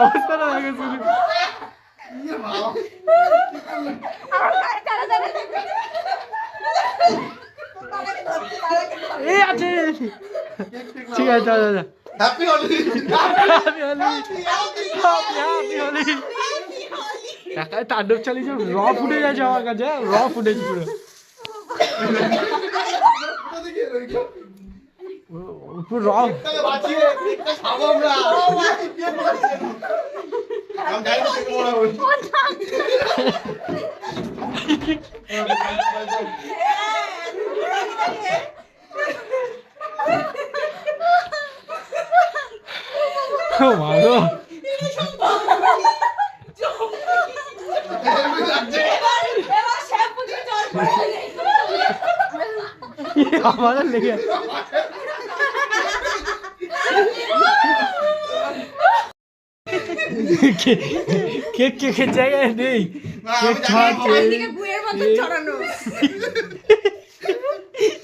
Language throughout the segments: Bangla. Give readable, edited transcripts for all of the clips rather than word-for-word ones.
অবস্থাটা দেখে শুনি এই আছে ঠিক আছে চল চল হ্যাপি হোলি টাকায় তাণ্ডব চালিয়েছে র ফুটে যাচ্ছে আমার কাছে র ফুটেছে পুরো পুরো র ভালো আমাদের লেগে কেক কেকের জায়গায় নেই কেক খাওয়াচ্ছে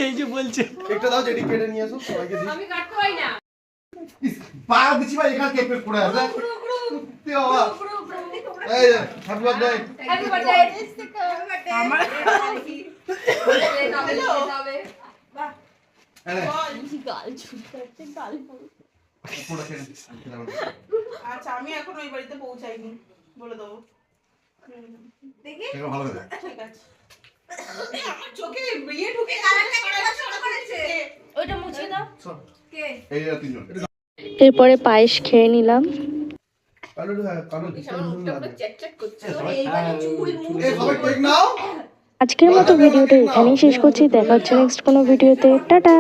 এই যে বলছে একটা দাও যেটি কেটে নিয়ে আসো সবাইকে দিই আমি কাটতে পারি না পা দিছি ভাই এখানে কেক পেট পড়ে আছে তে বাবা এই হ্যাপি বার্থডে হ্যাপি বার্থডে আমার তবে বাহ গাল ছুটতে গাল পুরো খেয়ে আচ্ছা আমি এখন ওই বাড়িতে পৌঁছাইনি বলে দেবো দেখি এটা ভালো করে ঠিক আছে আমার চোখে বিয়ে ঢুকে গেছে ওইটা মুছে দাও কে এই তিনজন এরপরে পায়েস খেয়ে নিলাম। কালো কালো চেক করছে এইবারে চুল মুখ এই সবাই কেক নাও আজকের মতো ভিডিওটা এখানেই শেষ করছি, দেখা হচ্ছে নেক্সট কোনো ভিডিওতে। টাটা।